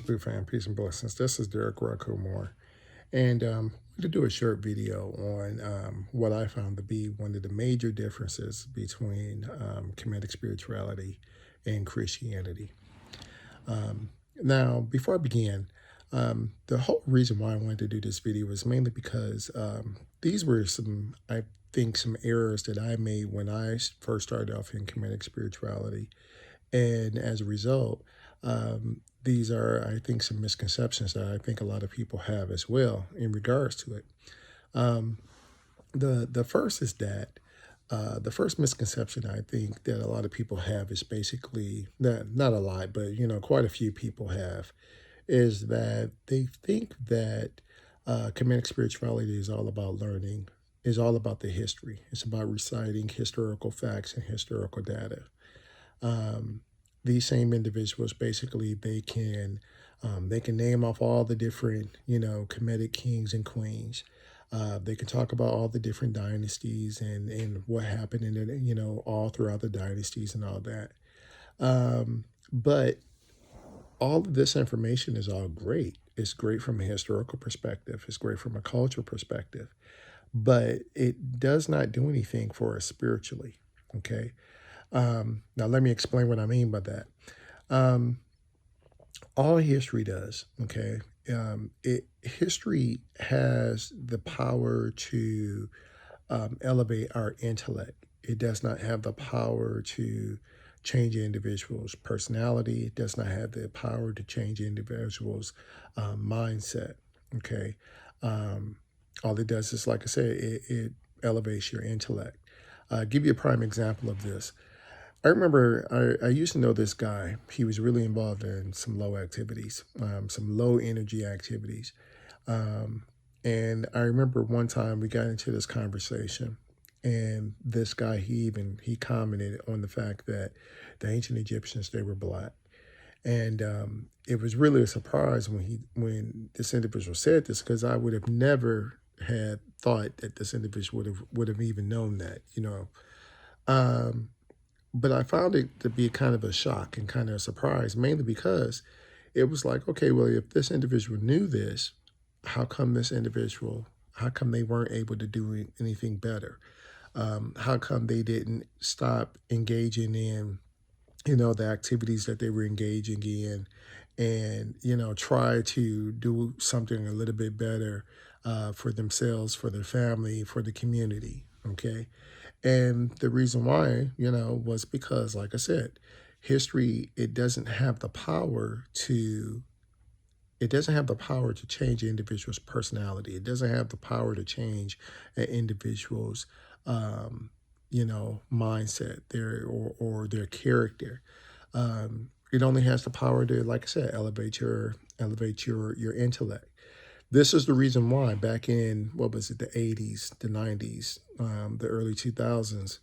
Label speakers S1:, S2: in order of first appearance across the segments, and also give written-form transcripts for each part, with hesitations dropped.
S1: Blue Fan, peace and blessings. This is Derric Moore, and to do a short video on what I found to be one of the major differences between Kemetic spirituality and Christianity. Now, before I begin, the whole reason why I wanted to do this video was mainly because these were I think, some errors that I made when I first started off in Kemetic spirituality. And as a result, these are, I think, some misconceptions that I think a lot of people have as well in regards to it. Um, the first is that the first misconception I think that a lot of people have is basically that, not a lot, but quite a few people have, is that they think that Kemetic spirituality is all about learning, is all about the history. It's about reciting historical facts and historical data. um, these same individuals basically they can name off all the different Kemetic kings and queens. They can talk about all the different dynasties and what happened in it, all throughout the dynasties and all that. But all of this information is all great. It's great from a historical perspective. It's great from a cultural perspective, but it does not do anything for us spiritually. Okay. Now, let me explain what I mean by that. Um, all history does, okay? History has the power to elevate our intellect. It does not have the power to change an individual's personality. It does not have the power to change an individual's mindset, okay? Um, all it does is, like I said, it elevates your intellect. Give you a prime example of this. I remember I used to know this guy. He was really involved in some low activities, some low energy activities. Um, and I remember one time we got into this conversation, and this guy, he commented on the fact that the ancient Egyptians, they were black. And it was really a surprise when this individual said this, because I would have never had thought that this individual would have even known that. Um, but I found it to be kind of a shock and kind of a surprise, mainly because it was like, okay, well, if this individual knew this, how come they weren't able to do anything better? How come they didn't stop engaging in, the activities that they were engaging in, and, try to do something a little bit better for themselves, for their family, for the community, okay? And the reason why, was because, like I said, history, it doesn't have the power to change an individual's personality. It doesn't have the power to change an individual's, mindset, or their character. It only has the power to, like I said, elevate your intellect. This is the reason why back in, what was it, the 80s, the 90s, the early 2000s,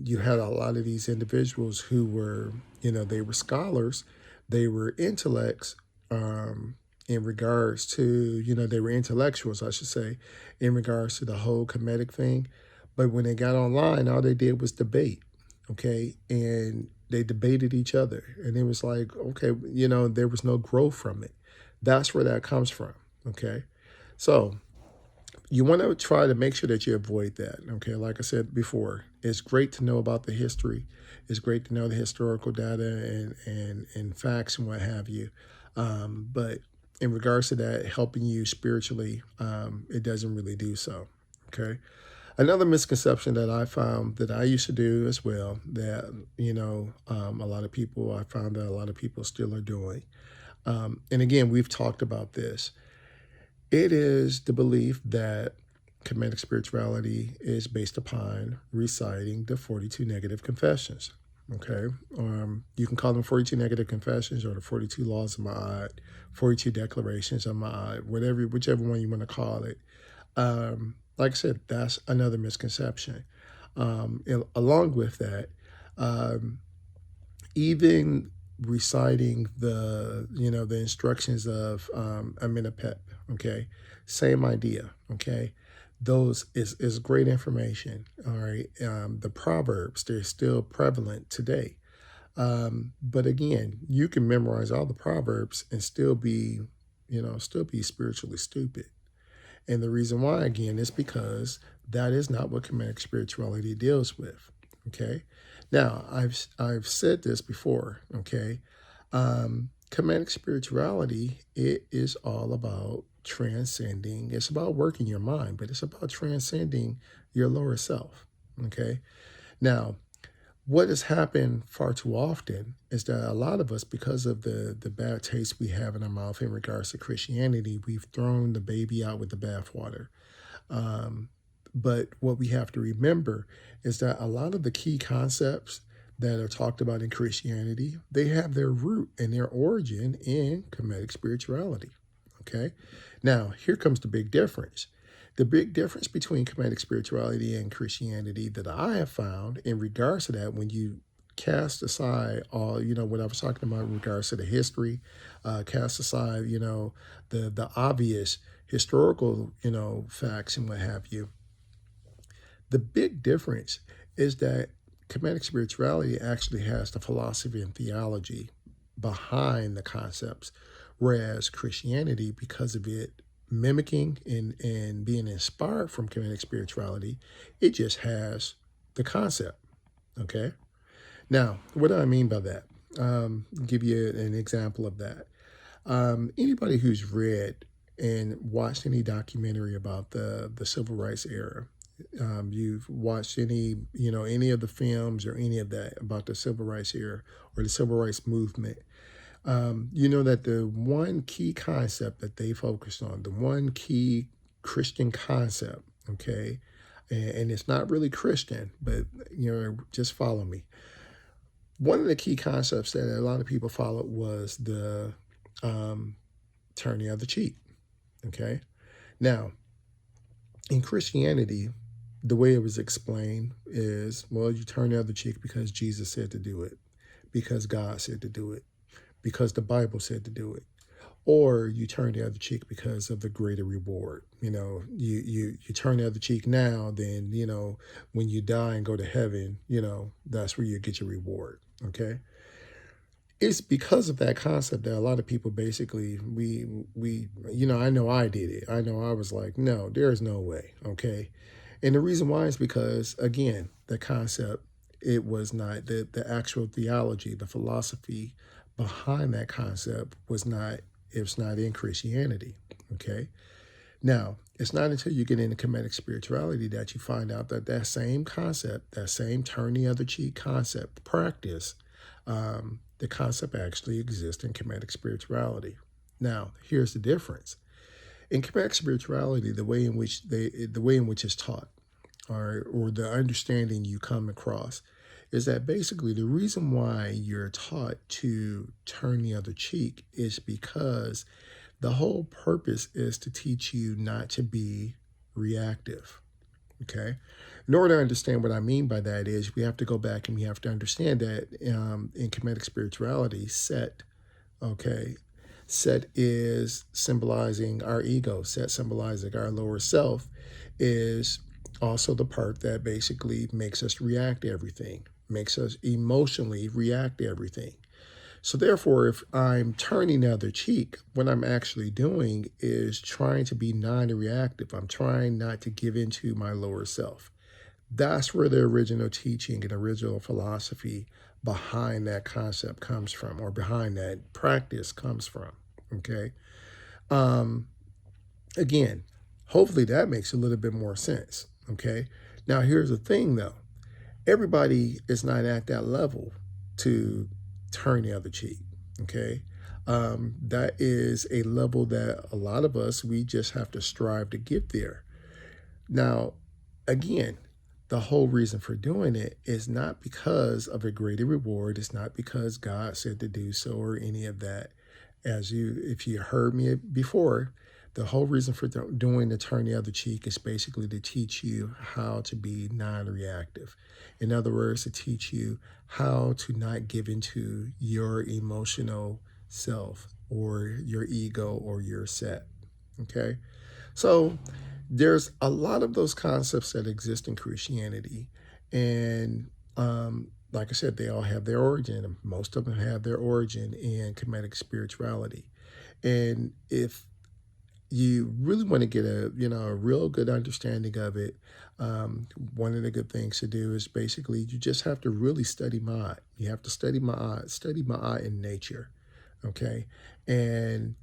S1: you had a lot of these individuals who were, they were scholars, they were intellects, in regards to, they were intellectuals, I should say, in regards to the whole Kemetic thing. But when they got online, all they did was debate, okay? And they debated each other. And it was like, okay, there was no growth from it. That's where that comes from. Okay. So you want to try to make sure that you avoid that. Okay. Like I said before, it's great to know about the history. It's great to know the historical data and facts and what have you. But in regards to that, helping you spiritually, it doesn't really do so. Okay. Another misconception that I found that I used to do as well, that, I found that a lot of people still are doing. And again, we've talked about this. It is the belief that Kemetic spirituality is based upon reciting the 42 negative confessions. Okay. You can call them 42 negative confessions, or the 42 laws of Ma'at, 42 declarations of Ma'at, whichever one you want to call it. Like I said, that's another misconception. Along with that, um, even reciting the instructions of Amenhotep, okay, same idea, okay. Those is great information. All right. The proverbs, they're still prevalent today. But again, you can memorize all the proverbs and still be, still be spiritually stupid. And the reason why, again, is because that is not what Kemetic spirituality deals with. Okay. Now, I've said this before. Okay. Kemetic spirituality, it is all about transcending. It's about working your mind, but it's about transcending your lower self. Okay. Now, what has happened far too often is that a lot of us, because of the bad taste we have in our mouth in regards to Christianity, we've thrown the baby out with the bathwater. Um, but what we have to remember is that a lot of the key concepts that are talked about in Christianity, they have their root and their origin in Kemetic spirituality. Okay. Now, here comes the big difference. The big difference between Kemetic spirituality and Christianity that I have found in regards to that, when you cast aside all, what I was talking about in regards to the history, cast aside, the obvious historical, facts and what have you, the big difference is that Kemetic spirituality actually has the philosophy and theology behind the concepts, whereas Christianity, because of it mimicking and being inspired from Kemetic spirituality, it just has the concept. Okay. Now, what do I mean by that? Give you an example of that. Anybody who's read and watched any documentary about the civil rights era, you've watched any of the films or any of that about the civil rights era or the civil rights movement, you know that the one key concept that they focused on, the one key Christian concept, okay, and it's not really Christian, but just follow me. One of the key concepts that a lot of people followed was the turning of the cheek. Okay, now in Christianity, the way it was explained is, well, you turn the other cheek because Jesus said to do it, because God said to do it, because the Bible said to do it, or you turn the other cheek because of the greater reward. You turn the other cheek now, then when you die and go to heaven, that's where you get your reward. Okay, it's because of that concept that a lot of people basically I know I did it. I know I was like, no, there's no way. Okay, and the reason why is because, again, the concept, it was not the actual theology, the philosophy behind that concept was not, it's not in Christianity. Okay. Now, it's not until you get into Kemetic spirituality that you find out that that same concept, that same turn the other cheek concept, practice, the concept actually exists in Kemetic spirituality. Now, here's the difference. In Kemetic spirituality, the way in which it's taught, or the understanding you come across, is that basically the reason why you're taught to turn the other cheek is because the whole purpose is to teach you not to be reactive. Okay. In order to understand what I mean by that is we have to go back and we have to understand that in Kemetic spirituality, Set, okay, Set is symbolizing our ego. Set symbolizing our lower self is also the part that basically makes us react to everything, makes us emotionally react to everything. So therefore, if I'm turning the other cheek, what I'm actually doing is trying to be non-reactive. I'm trying not to give into my lower self. That's where the original teaching and original philosophy behind that concept comes from, or behind that practice comes from. Okay. Um, Again, hopefully that makes a little bit more sense. Okay. Now, here's the thing though. Everybody is not at that level to turn the other cheek. Okay. That is a level that a lot of us, we just have to strive to get there. Now, again, the whole reason for doing it is not because of a greater reward. It's not because God said to do so or any of that. If you heard me before, the whole reason for doing the turn the other cheek is basically to teach you how to be non-reactive. In other words, to teach you how to not give into your emotional self or your ego or your set. Okay? So there's a lot of those concepts that exist in Christianity. And like I said, they all have their origin. Most of them have their origin in Kemetic spirituality. And if you really want to get a real good understanding of it, one of the good things to do is basically you just have to really study Ma'at. You have to study Ma'at in nature, okay, and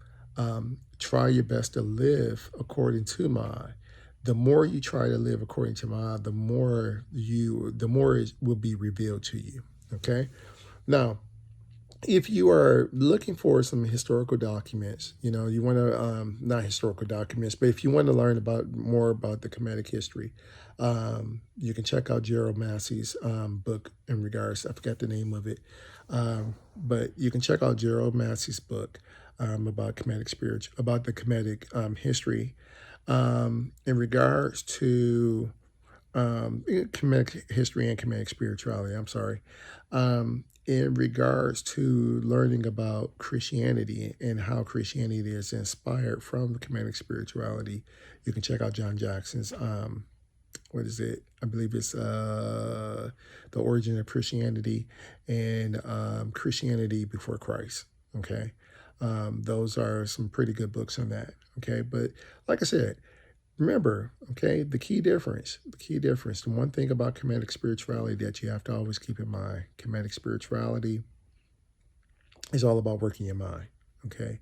S1: try your best to live according to Ma'at. The more you try to live according to Ma'at, the more it will be revealed to you. Okay, now if you are looking for some historical documents, you want to, not historical documents, but if you want to learn more about the Kemetic history, you can check out Gerald Massey's book in regards, I forgot the name of it, but you can check out Gerald Massey's book about about the Kemetic history in regards to Kemetic history and Kemetic spirituality. I'm sorry. In regards to learning about Christianity and how Christianity is inspired from the Kemetic spirituality, you can check out John Jackson's, what is it? I believe it's The Origin of Christianity and Christianity Before Christ, okay? Those are some pretty good books on that, okay? But like I said, remember, okay, the one thing about Kemetic spirituality that you have to always keep in mind, Kemetic spirituality is all about working your mind, okay?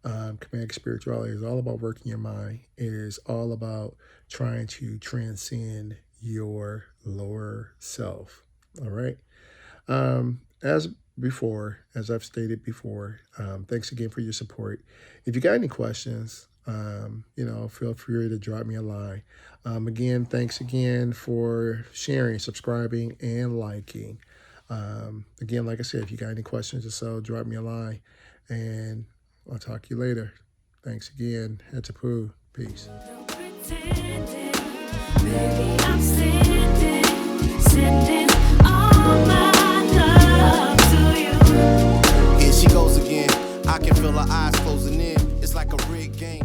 S1: Kemetic spirituality is all about working your mind. It is all about trying to transcend your lower self, all right? As I've stated before, thanks again for your support. If you got any questions, feel free to drop me a line. Again, thanks again for sharing, subscribing, and liking. Again, like I said, if you got any questions or so, drop me a line, and I'll talk to you later. Thanks again. Hetapu. Peace. Baby, I'm sending all my love to you. Here she goes again. I can feel her eyes closing in. It's like a rigged game.